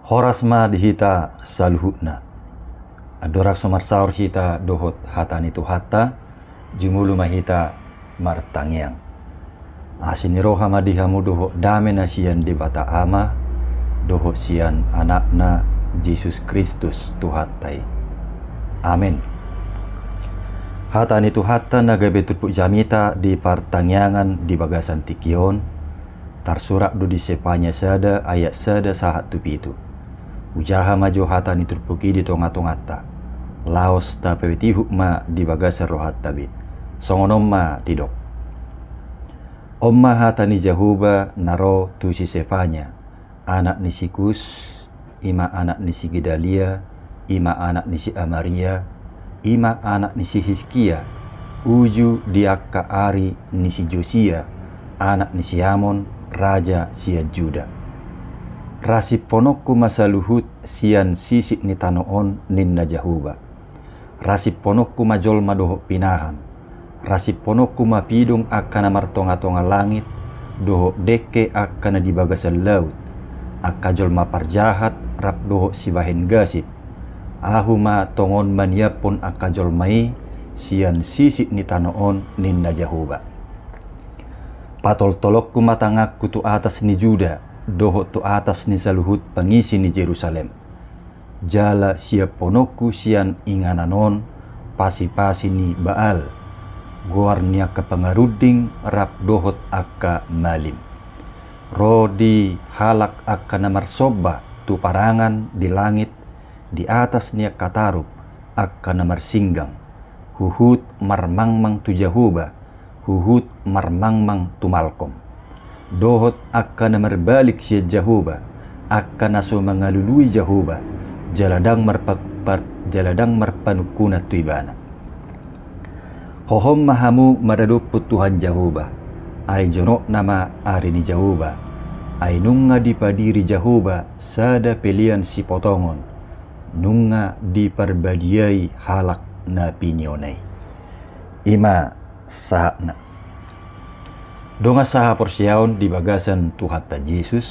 Horasma dihita saluhutna. Adorak somarsaur hita dohot hatani tu hatta jumulu mahita martangyang. Asiniroha madihamu dohot dame nasian di bata ama dohot sian anakna Yesus Kristus tuhattai. Amin. Hatani tu hatta naga betupuk jamita di partangyangan di bagasan tikion tarsurak do di sepanya sada ayat sada sahat tupi itu. Ujaha majo hatani turpuki di tonga-tongata. Laos ta peweti hukma di bagasan rohat tabi. Songonomma tidok. Omma hatani jahuba naro tu si sepanya. Anak ni si Kus, ima anak ni si Gedalia, ima anak ni si Amaria, ima anak ni si Hizkia, uju diakka ari ni si Josia, anak ni si Amon, raja sia Juda. Rasi ponokku masa luhut sian sisik ni tanoon ninna jahuba. Rasi ponokku majol madohok pinahan. Rasi ponokku mapidung akana martonga-tonga langit, dohok deke akana di bagasan laut. Akajol maparjahat rap dohok sibahen gasip. Ahu ma tongon maniapon akajol mai sian sisik ni tanoon ninna jahuba. Patol tolokku matangakku tu atas ni Juda, dohot tu atas ni saluhut pengisi ni Jerusalem. Jala siap ponokku sian ingananon pasi-pasi ni Baal. Guarnia ke pengaruding rap dohot akka malim. Rodi halak akka namar soba tu parangan di langit di atas nia kataruk akka namar singgang. Huhut marmangmang tu jahuba, huhut marmangmang tu malkom. Dohot akan merbalik si jahuba, akan naso mengalului jahuba, jaladang marpanukuna tuibana. Hohom mahamu maraduput Tuhan jahuba, ay jonok nama ari ni jahuba, ay nunga dipadiri jahuba sada pilihan si potongon, nunga diparbadiai halak na pinyonay. Ima sahakna. Donga saha porsiaon di bagasan Tuhatta Yesus.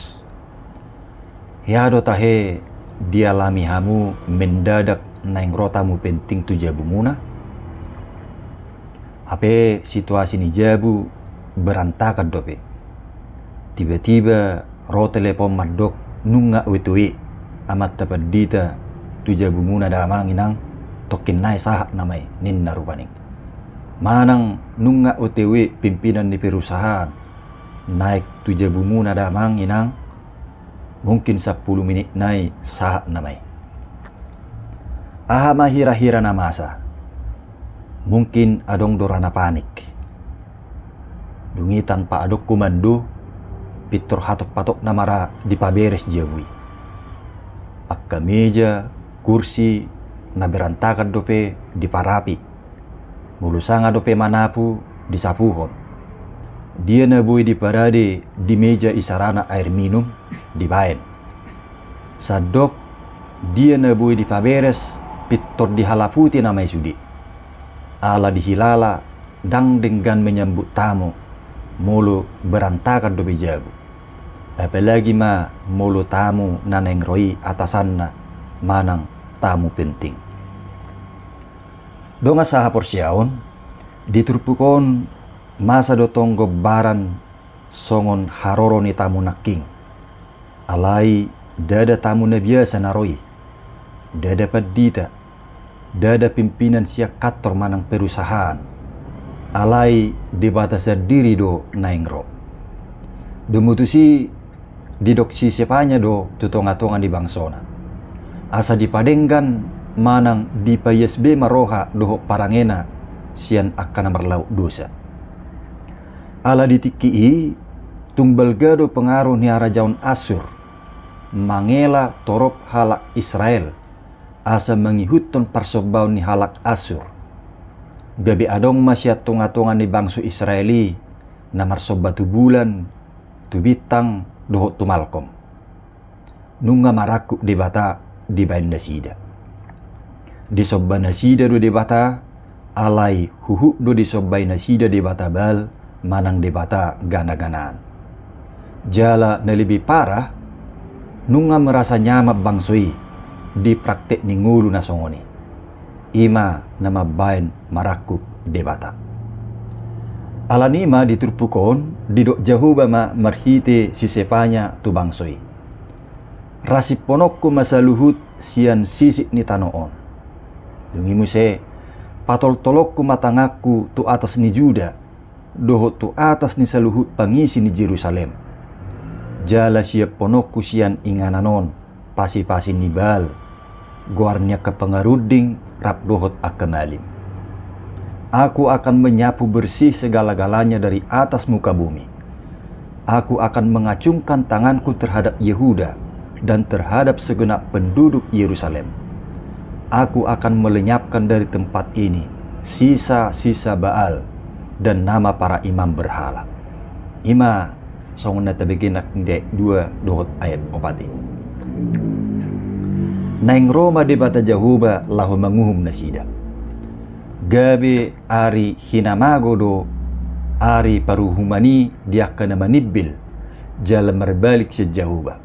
Hiado tahe dialami hamu mendadak naing rotamu penting tu jabu muna. Ape situasi ni jabu berantakan dope. Tiba-tiba ro telepon mardok nunga wetui amat tapadita tu jabu muna damang inang tokin nai saha namai ninna rupaning. Manang nunga OTW pimpinan di perusahaan naik tu jabu muna damang inang mungkin 10 menit naik saat namai. Aha mahira-hira na masa mungkin adong dorana panik. Dungi tanpa adok kumandu pitor hatok-patok namara di paberes jabui. Akka meja, kursi na berantakan dope di parapi. Mulusanga dope manapu di sapuhon. Dia nabui di parade di meja isarana air minum di baen. Sadok dia nabui di paberes pitor di halaputi namai sudi. Ala dihilala dang dengan menyambut tamu. Mulu berantakan dope jabu. Apalagi ma mulu tamu naneng roi atasanna manang tamu penting. Donga saha porsiaon diturpukon masa dotong gobaran songon haroro ni tamu naking. Alai dada tamu na biasa naroi. Dada padita. Dada pimpinan siak kantor manang perusahaan. Alai di batasa diri do naingro. Dumutusi didoksi sepanya do tutonga-tonga di bangsona. Asa dipadenggan manang di PSB maroha doho parangena sian akan merlaut dosa. Ala ditiki tumbal gado pengaruh ni Rajaun Asur mangela torop halak Israel asa mengihutton parsobaun ni halak Asur. Gabi adong masya tonga-tonga ni bangsu Israeli na marsoba tu bulan tu bitang doho tu malkom. Nunga marakuk di bata di banda sida. Di sobba nasida do debata alai huhu do di sobbai nasida debata bal manang debata gana-ganaan. Jala na lebih parah Nunga merasa nyama bangsoi di praktek ni ngulu na songoni. Ima nama bain marakup debata. Alanima diturpukon didok jahuba ma marhite sisepanya tu bangsoi. Rasi ponokku masa luhut sian sisik ni tanoon. Yungimu se patol tolokku matangaku tu atas ni Juda, dohot tu atas ni saluhut pangisi ni Jerusalem. Jala siap ponokku sian ingananon, pasi-pasi nibal, guarnya kepengaruding rap dohot akamalim. Aku akan menyapu bersih segala-galanya dari atas muka bumi. Aku akan mengacungkan tanganku terhadap Yehuda dan terhadap segenap penduduk Yerusalem. Aku akan melenyapkan dari tempat ini sisa-sisa Baal dan nama para imam berhala. Ima songon nata beginak ndek 2 dohot ayat opati. Naing Roma debata jahuba lahu manguhum nasida. Gabe ari hinamago do ari paruhumani diakana manibbil jalan merbalik sejahuba.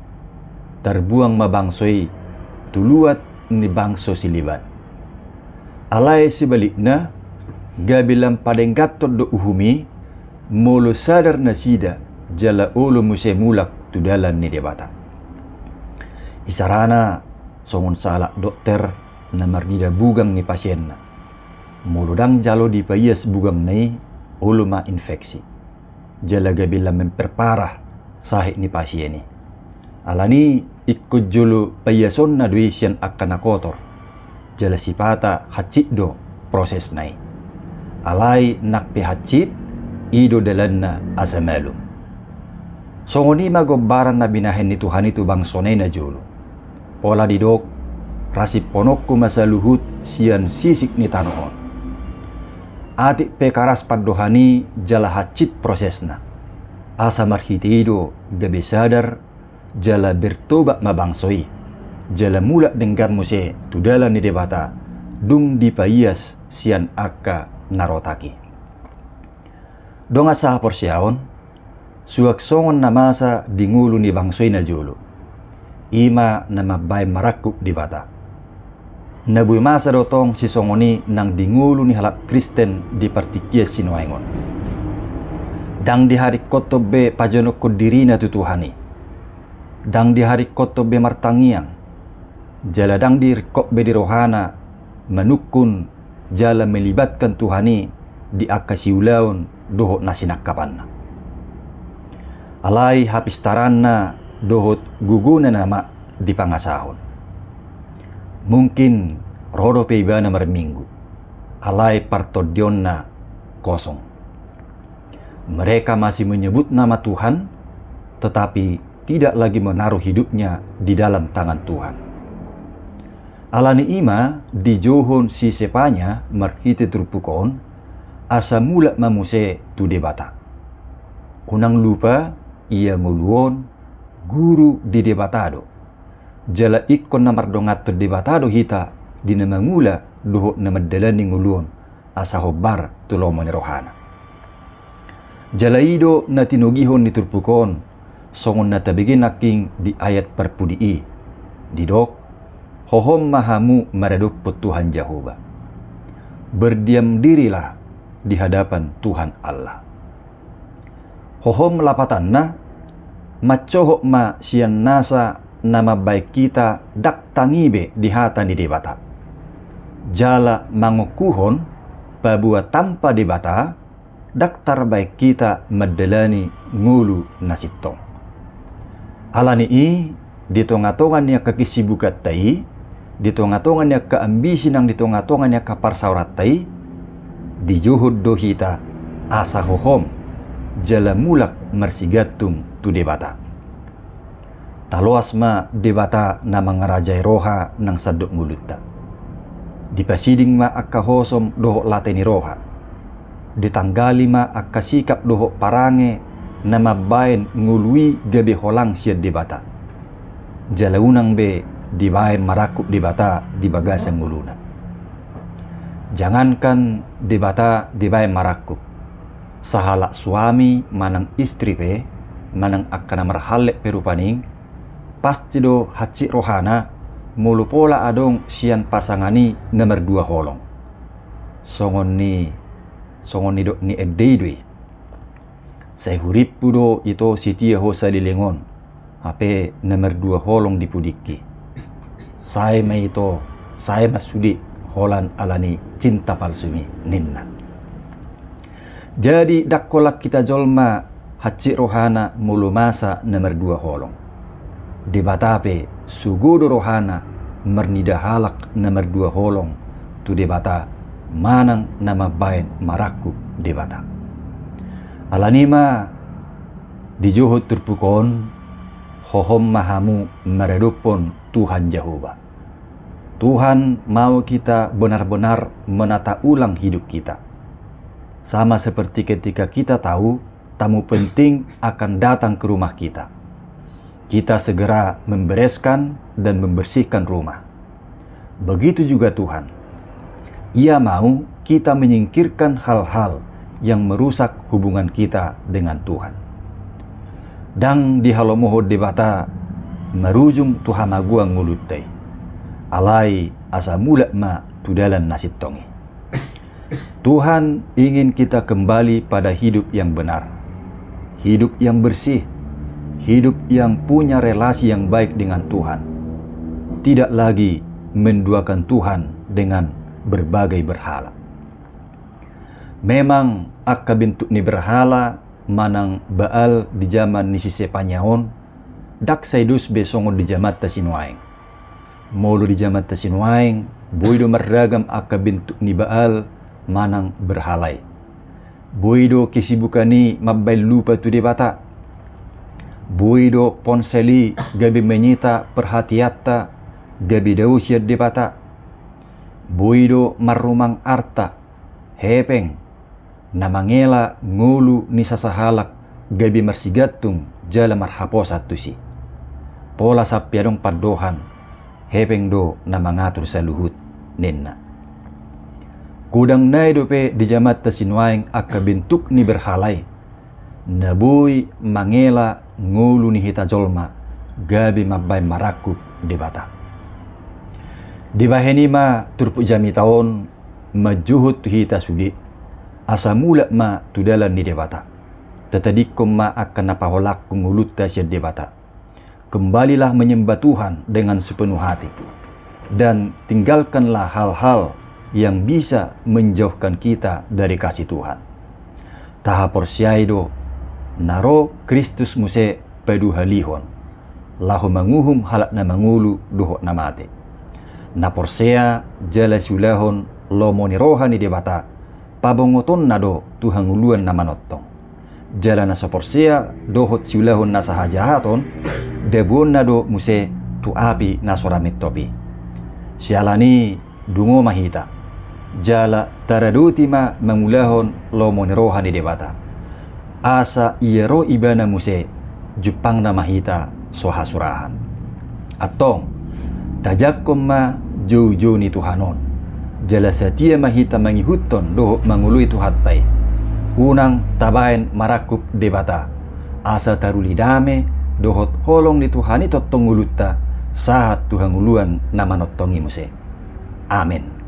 Terbuang mabangsoi tuluat ni bangso siliban. Alai sebaliknya gabe lam padenggatot do uhumi molo sadar nasida jala ulu muse mulak tu dalan ni debata. Isarana songon salak dokter namar nida bugang ni pasienna. Muludang jalo di payas bugam nai ulu ma infeksi. Jala gabila memperparah sahik ni pasien ni. Alani ikut julu payason na duisian akan kotor. Jala sipata hacit do proses nai. Alai nak pe hacit ido dalanna asamalum. Songoni magobaran na binahen ni Tuhan itu bangsonay na julu. Pola didok rasi ponokku masa luhut sian sisik ni tanoon. Atik pekaras padohani jala hacit prosesna. Asa marhitido gabe sadar jala bertobat mabangsoi. Jala mula denggar muse tudala ni debata dung dipayas sian akka narotaki. Donga sa porsiaon suak songon na masa dingulu ni bangsoi na julu. Ima na mabay marakup di bata. Nabuy masa dotong si songoni nang dingulu ni halap Kristen di partikia sinuaingon. Dang di hari kotobe pajonok ko dirina tutuhani. Dang di hari kotobe martangiang. Jala dang di rikokbe di rohana manukun jala melibatkan Tuhani di akasiulaun dohot nasinakapan. Alai hapis taranna dohot guguna nama di pangasahon. Mungkin rodo peibana marminggu. Alai partodionna kosong. Mereka masih menyebut nama Tuhan, tetapi tidak lagi menaruh hidupnya di dalam tangan Tuhan. Alani ima di johon si sepanya marhite trupukon asa mula mamuse tu debata. Unang lupa ia nguluon guru di debatado. Jala ikon na mardongat to debatado hita di na mangula doho na madalani nguluon asa hobar tulomo ni rohana. Jala ido na tinugihon ni turpukon songon na tabigin aking di ayat perpudii. Didok hohom mahamu maradupot Tuhan Jehovah. Berdiam dirilah di hadapan Tuhan Allah. Hohom lapatanna macohok ma sian nasa nama baik kita dak tangibe di hata di debata. Jala mangukuhon babua tanpa debata dak tarbaik kita madalani ngulu nasitong. Alani i ditongatongan niya kakisibukat tai, ditongatongan niya kaambisi nang ditongatongan niya kaparsaurat tai, dijuhud dohita asa hohom jala mulak marsigatum tu debata. Taloas ma debata na mga rajay roha ng sadok ngulutta. Dipasiding ma akahosom doho late ni roha. Ditanggali ma akasikap doho parange na mabayan ngului gabi holang siya debata. Jalaunang be dibayan marakup debata di bagasang nguluna. Jangankan debata dibayan marakup. Sahala suami manang istri pe manang akana marhalek perupaning pasti do haci rohana mulu pola adong sian pasangani nomor 2 holong. Songon ni do ni edei doi. Saya hurip pudo itu sitia hosa lilengon. Hape nomor 2 holong dipudiki. Saya masudi holan alani cinta palsumi ninna. Jadi dakkolak kita jolma haci rohana mulu masa nomor 2 holong. Debatape sugudo rohana mernida halak nomor 2 holong tu debata manang nama bain maraku debata. Alanima dijuhut terpukon hohom mahamu meredupon Tuhan Jehovah. Tuhan mau kita benar-benar menata ulang hidup kita. Sama seperti ketika kita tahu tamu penting akan datang ke rumah kita. Kita segera membereskan dan membersihkan rumah. Begitu juga Tuhan. Ia mau kita menyingkirkan hal-hal yang merusak hubungan kita dengan Tuhan. Dan di halomoho debata merujung Tuhan agua ngulutai. Alai asa mulak ma tudalan nasib tongi. Tuhan ingin kita kembali pada hidup yang benar. Hidup yang bersih. Hidup yang punya relasi yang baik dengan Tuhan. Tidak lagi menduakan Tuhan dengan berbagai berhala. Memang akka bentuk ni berhala manang baal di zaman ni sisepanyaon dak saidus besongon di jamat tasinwaing. Molo di jamat tasinwaing boido meragam akka bentuk ni baal manang berhalai. Boido kesibukani mabbail lupa tu debata. Boido ponseli gabi menyita perhatiatta gabi dausia debata. Boido marumang arta hepeng namangela ngulu ni sasahalak gabi marsigatung jala marhaposat tusi. Pola sapiadong padohan hepeng do namangatur sa luhut nenna. Kudang nai dope di jamat tasinwaing akka bentuk ni berhalai. Nabui mangela ngulu ni hita jolma gabi mabay marakup debata. Di bahenima turpu jami taon majuhut hita sudi asa mulak ma tudalan ni debata. Tetadikom ma akan napaholak kungulut tasya debata. Kembalilah menyembah Tuhan dengan sepenuh hati dan tinggalkanlah hal-hal yang bisa menjauhkan kita dari kasih Tuhan. Taha porsiaido naro Kristus muse padu halihon lahu manguhum halak na mangulu duhok na mate na porsea jala siulahon lomoni rohani debata pabongoton na do Tuhan uluan na manottong jala na sa porsea dohot siulahon na sahajahaton debuon na do muse tu api na soramit topi sialani dungo mahita jala taradutima mangulahon lomoni rohani debata asa iero ibana muse Jepang na mahita sohasurahan. Atong tajakom ma jojo ni Tuhanon. Jala satia mahita mangihuton doho mangului tuhatay. Unang tabayan marakup debata. Asa tarulidame dohot holong ni Tuhan ito tonguluta saat Tuhan uluan na manottongi muse. Amen.